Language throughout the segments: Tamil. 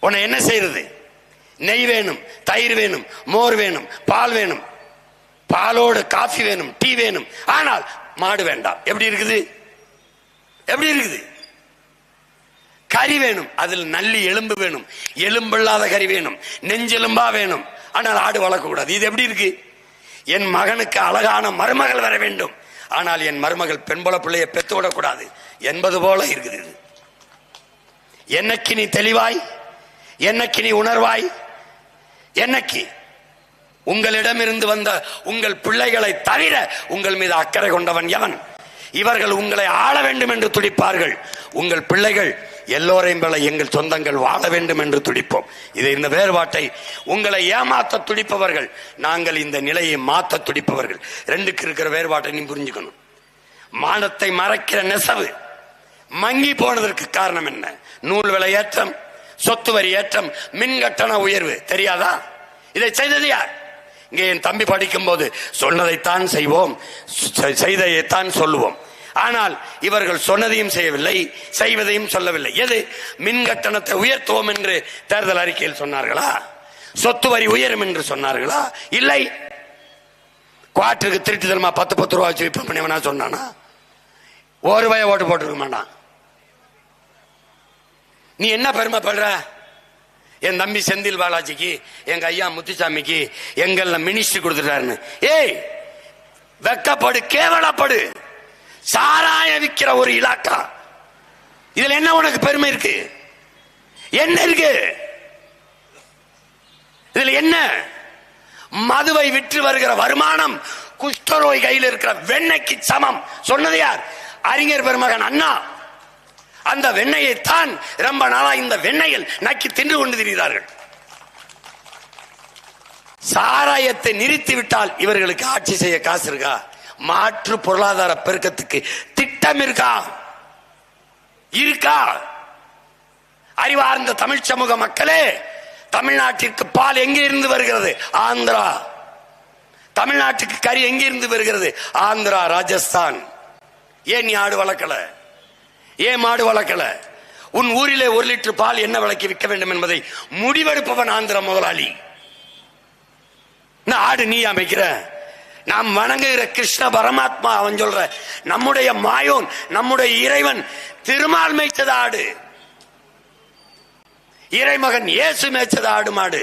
உன்னை என்ன செய்யறது? நெய் வேணும், தயிர் வேணும், மோர் வேணும், பால் வேணும், பாலோடு காஃபி வேணும், டீ வேணும். ஆனால் மாடு வேண்டாம். எப்படி இருக்குது? எப்படி இருக்குது? கறி வேணும், அதில் நல்லி எலும்பு வேணும், எலும்பில்லாத கறி வேணும், நெஞ்செலும்பா வேணும். ஆனால் ஆடு வளர்க்க கூடாது. இது எப்படி இருக்கு? என் மகனுக்கு அழகான மருமகள் வர வேண்டும், ஆனால் என் மருமகள் பெண்புல பிள்ளையை பெத்து விடக்கூடாது என்பது போல இருக்குது. இது என்னைக்கு நீ தெளிவாய், என்னைக்கு நீ உணர்வாய், என்னைக்கு உங்களிடமிருந்து வந்த உங்கள் பிள்ளைகளை தவிர உங்கள் மீது அக்கறை கொண்டவன் எவன்? இவர்கள் உங்களை ஆள வேண்டும் என்று துடிப்பார்கள். உங்கள் பிள்ளைகள் எல்லோரையும் போல எங்கள் சொந்தங்கள் வாழ வேண்டும் என்று துடிப்போம். இது இந்த வேறுபாட்டை உங்களை ஏமாத்த துடிப்பவர்கள், நாங்கள் இந்த நிலையை மாற்ற துடிப்பவர்கள். ரெண்டுக்கு இருக்கிற வேறுபாட்டை நீ புரிஞ்சுக்கணும். மானத்தை மறைக்கிற நெசவு மங்கி போனதற்கு காரணம் என்ன? நூல் விலை ஏற்றம், சொத்து வரி ஏற்றம், மின் கட்டண உயர்வு. தெரியாதா? இதை செய்தது யார்? இங்கே என் தம்பி படிக்கும் போது சொன்னதைத்தான் செய்வோம், செய்ததைத்தான் சொல்லுவோம். ஆனால் இவர்கள் சொன்னதையும் செய்யவில்லை, செய்வதையும் சொல்லவில்லை. எது? மின் கட்டணத்தை உயர்த்துவோம் என்று தேர்தல் அறிக்கையில் சொன்னார்களா? சொத்து வரி உயரும் என்று சொன்னார்களா? இல்லை. குவார்டருக்கு திருட்டு தருமா 10 ரூபா வச்சு விற்பனை பண்ணி சொன்னானா? ஒரு ரூபாய் ஓட்டு போட்டுருக்க மாட்டான். நீ என்ன பெருமைப்படுற? என் தம்பி செந்தில் பாலாஜிக்கு, எங்க ஐயா முத்துசாமிக்கு எங்கள்ல மினிஸ்ட்ரி கொடுத்துட்டாருன்னு. ஏய், வெக்கப்படு, கேவலப்படு. சாராய விற்கிற ஒரு இலாக்கா, இதுல என்ன உனக்கு பெருமை இருக்கு? என்ன இருக்கு இதுல? என்ன? மதுவை விற்று வருகிற வருமானம் குஷ்டரோய் கையில் இருக்கிற வெண்ணெய்க்கு சமம். சொன்னது யார்? அறிஞர் பெருமகன் அண்ணா. அந்த வெண்ணெயை தான் ரொம்ப நாளா இந்த வெண்ணெயில் நக்கி தின்று கொண்டு திரிகிறார்கள். சாராயத்தை நிறுத்தி விட்டால் இவர்களுக்கு ஆட்சி செய்ய காசு இருக்கா? மாற்று பொருளாதார பெருக்கத்துக்கு திட்டம் இருக்கா? இருக்கா? அறிவார்ந்த தமிழ் சமூக மக்களே, தமிழ்நாட்டிற்கு பால் எங்கே இருந்து வருகிறது? ஆந்திரா. தமிழ்நாட்டுக்கு கறி எங்கிருந்து வருகிறது? ஆந்திரா, ராஜஸ்தான். ஏன் நீ ஆடு வளர்க்கல? ஏன் மாடு வளர்க்கல? உன் ஊரிலே 1 லிட்டர் பால் என்ன விலைக்கு விற்க வேண்டும் என்பதை முடிவெடுப்பவன் ஆந்திர முதலாளி. ஆடு நீ அமைக்கிற? நாம் வணங்குகிற கிருஷ்ண பரமாத்மா அவன் சொல்ற நம்முடைய மாயோன், நம்முடைய இறைவன் திருமால் மேய்ச்சது ஆடு. இறைமகன் இயேசு மேய்ச்சது ஆடு மாடு.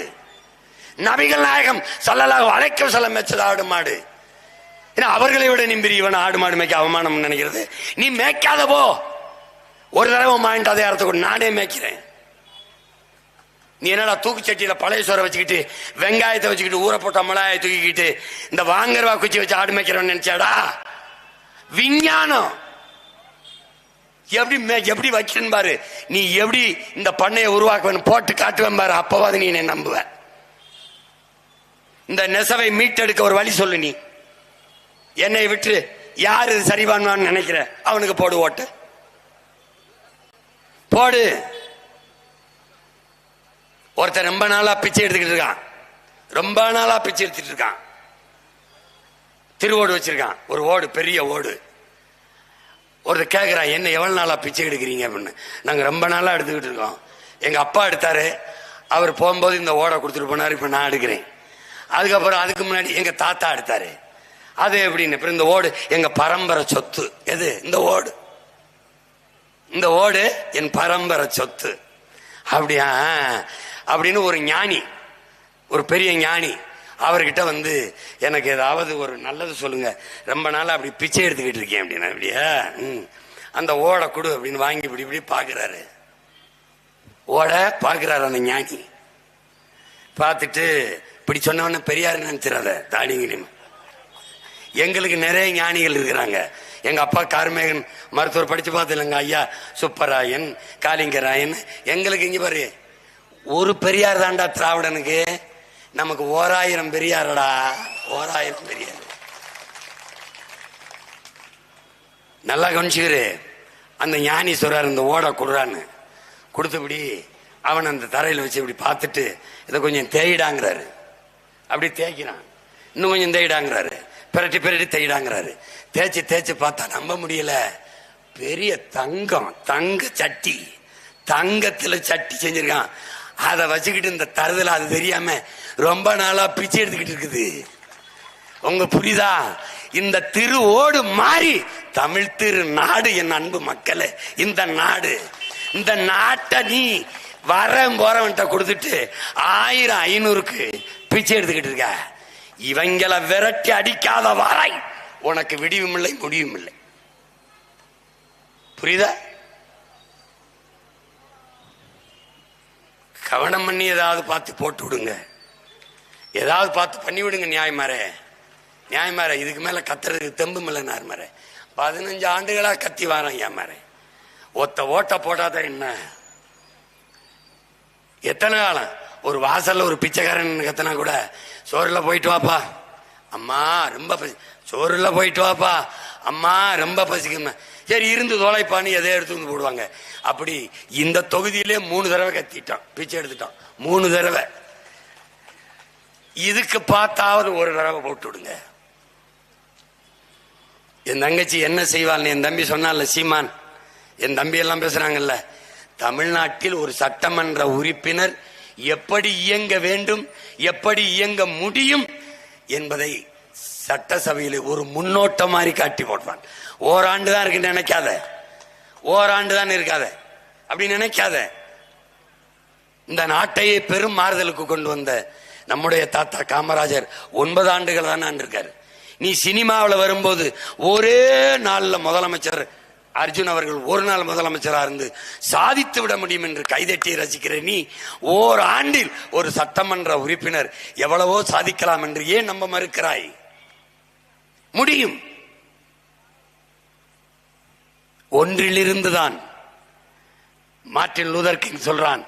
நபிகள் நாயகம் ஸல்லல்லாஹு அலைஹி வஸல்லம் மேய்ச்சது ஆடு மாடு. அவர்களை விட நீ இவன் ஆடு மாடு மேய்க்க அவமானம் நினைக்கிறது? நீ மேய்க்காத போ. ஒரு தடவை மாயிட்டு அதே அர்த்தம் நானே மேய்க்கிறேன். நீ என்னடா தூக்குச்சட்டியில பழைய சோறை வச்சுக்கிட்டு, வெங்காயத்தை வச்சுக்கிட்டு, ஊற போட்ட மிளகாயை தூக்கிக்கிட்டு, இந்த வாங்கர்வா குச்சி வச்சு ஆடு மேய்க்கிறவன் நினைச்சாடா? விஞ்ஞானம் எப்படி வைக்கிறேன்னு பாரு. நீ எப்படி இந்த பண்ணையை உருவாக்குவேன் போட்டு காட்டுவேன் பாரு. அப்பவாது நீ என்னை நம்புவ. இந்த நெசவை மீட்டெடுக்க ஒரு வழி சொல்லு. நீ என்னை விட்டு யாரு சரி பண்ணுவான்னு நினைக்கிற? அவனுக்கு போடு ஓட்டு, போடு. ஒருத்தர் ரொம்ப நாளா பிச்சை எடுத்துக்கிட்டு இருக்கான். ரொம்ப நாளா பிச்சை எடுத்துட்டு இருக்கான். திருவோடு வச்சிருக்கான், ஒரு ஓடு, பெரிய ஓடு. ஒருத்தர் கேட்கிறான், என்ன எவ்வளவு நாளா பிச்சை எடுக்கிறீங்க அப்படின்னு. நாங்க ரொம்ப நாளா எடுத்துக்கிட்டு இருக்கோம். எங்க அப்பா எடுத்தாரு, அவர் போகும்போது இந்த ஓடை கொடுத்துட்டு போனாரு, இப்ப நான் எடுக்கிறேன். அதுக்கப்புறம் அதுக்கு முன்னாடி எங்க தாத்தா எடுத்தாரு. அது எப்படின்னு இந்த ஓடு எங்க பரம்பரை சொத்து. எது? இந்த ஓடு. இந்த ஓடு என் பரம்பரை சொத்து. அப்படியா அப்படின்னு ஒரு ஞானி, ஒரு பெரிய ஞானி அவர்கிட்ட வந்து எனக்கு ஏதாவது ஒரு நல்லது சொல்லுங்க, ரொம்ப நாள் அப்படி பிச்சை எடுத்துக்கிட்டு இருக்கேன் அப்படின்னா. அப்படியா? அந்த ஓடை கொடு அப்படின்னு வாங்கி இப்படி இப்படி பாக்குறாரு. ஓடை பாக்குறாரு அந்த ஞானி. பார்த்துட்டு இப்படி சொன்னவன பெரியாரு நினைச்சிடாத, தாடிங்கிலியும். எங்களுக்கு நிறைய ஞானிகள் இருக்கிறாங்க. எங்க அப்பா கார்மேகன் மருத்துவர் படிச்சு பார்த்தது, எங்க ஐயா சுப்பராயன், காளிங்கராயன். எங்களுக்கு இங்க பாரு, ஒரு பெரியார் தாண்டா திராவிடனுக்கு. நமக்கு 1000 பெரியாரடா, 1000 பெரியார். நல்லா கவனிச்சுக்கிரு. அந்த ஞானி சொல்றாரு, இந்த ஓட கொடுறான்னு. கொடுத்தபடி அவன் அந்த தரையில வச்சு இப்படி பார்த்துட்டு, இதை கொஞ்சம் தேயிடாங்கிறாரு. அப்படி தேய்க்கிறான். இன்னும் கொஞ்சம் தேயிடாங்கிறாரு. பிரட்டி பிரட்டி தேயிடாங்கிறாரு. தேய்ச்சி தேய்ச்சி பார்த்தா நம்ப முடியல. பெரிய தங்கம், தங்க சட்டி, தங்கத்துல சட்டி செஞ்சிருக்கான். அதை வச்சுக்கிட்டு இந்த தருதல அது தெரியாம ரொம்ப நாளா பிச்சை எடுத்துக்கிட்டு இருக்குது. உங்க புரியுதா? இந்த திரு ஓடு மாறி தமிழ் திரு நாடு. என் அன்பு மக்களே, இந்த நாடு, இந்த நாட்டை நீ போறவன்ட்ட கொடுத்துட்டு 1500க்கு பிச்சை எடுத்துக்கிட்டு இருக்க. இவங்களை விரட்டி அடிக்காத வரை உனக்கு விடிவும் இல்லை முடிவும் இல்லை. புரியுதா? கவனம் பண்ணி ஏதாவது பார்த்து போட்டு விடுங்க, ஏதாவது பார்த்து பண்ணி விடுங்க. நியாயமார இதுக்கு மேல கத்துறதுக்கு தெம்பு இல்லைனார் மாற 15 ஆண்டுகளா கத்தி வாரம். ஏன் மாற ஒத்த ஓட்ட போட்டாதான் என்ன? எத்தனை காலம் ஒரு வாசல்ல ஒரு பிச்சைக்காரன் கத்தனா கூட சோறுல போயிட்டு வாப்பா அம்மா ரொம்ப பசி, சோறுல போயிட்டு வாப்பா அம்மா ரொம்ப பசிக்குமா, சரி இருந்து தோலைப்பான்னு எதை எடுத்து வந்து போடுவாங்க. அப்படி இந்த தொகுதியிலே 3 தடவை கத்திட்டான், பிச்சை எடுத்துட்டான் 3 தடவை. இதுக்கு பார்த்தாவது ஒரு தடவை போட்டு விடுங்க. என் தங்கச்சி என்ன செய்வாள்? என் தம்பி சொன்னால சீமான், என் தம்பி எல்லாம் பேசுறாங்கல்ல, தமிழ்நாட்டில் ஒரு சட்டமன்ற உறுப்பினர் எப்படி இயங்க வேண்டும், எப்படி இயங்க முடியும் என்பதை சட்டசபையில் ஒரு முன்னோட்டம் மாதிரி காட்டி போடுறான். ஓராண்டு தான் இருக்கு நினைக்காத, ஓராண்டு தான் இருக்காத அப்படி நினைக்காத. இந்த நாட்டையே பெரும் மாறுதலுக்கு கொண்டு வந்த நம்முடைய தாத்தா காமராஜர் 9 ஆண்டுகள் தான் இருக்காரு. நீ சினிமாவில் வரும்போது ஒரே நாள்ல முதலமைச்சர் அர்ஜுன் அவர்கள் ஒரு நாள் முதலமைச்சரா இருந்து சாதித்து விட முடியும் என்று கைதட்டி ரசிக்கிற நீ ஓராண்டில் ஒரு சட்டமன்ற உறுப்பினர் எவ்வளவோ சாதிக்கலாம் என்று ஏன் நம்ப மறுக்கிறாய்? முடியும். ஒன்றிலிருந்துதான். மார்ட்டின் லூதர் கிங் சொல்றான்,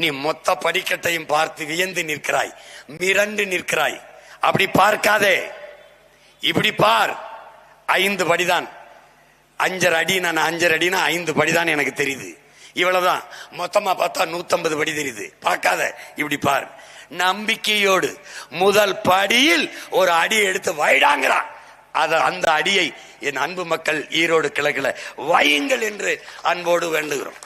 நீ மொத்த படிக்கட்டையும் பார்த்து வியந்து நிற்கிறாய், மிரண்டு நிற்கிறாய். அப்படி பார்க்காதே, இப்படி பார். 5 படிதான், 5.5 அடி. நான் 5.5 அடினா 5 படிதான் எனக்கு தெரியுது. இவ்வளவுதான். மொத்தமா பார்த்தா 150 படி தெரியுது. பார்க்காத, இப்படி பார். நம்பிக்கையோடு முதல் படியில் ஒரு அடியை எடுத்து வைடாங்கிறான். அந்த அடியை என் அன்பு மக்கள் ஈரோடு கிழக்குல வையுங்கள் என்று அன்போடு வேண்டுகிறோம்.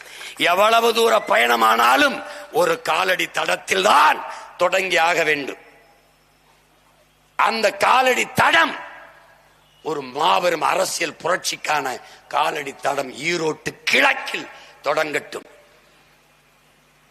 எவ்வளவு தூர பயணமானாலும் ஒரு காலடி தடத்தில் தான் தொடங்கி ஆக வேண்டும். அந்த காலடி தடம் ஒரு மாபெரும் அரசியல் புரட்சிக்கான காலடி தடம் ஈரோட்டு கிழக்கில் தொடங்கட்டும்.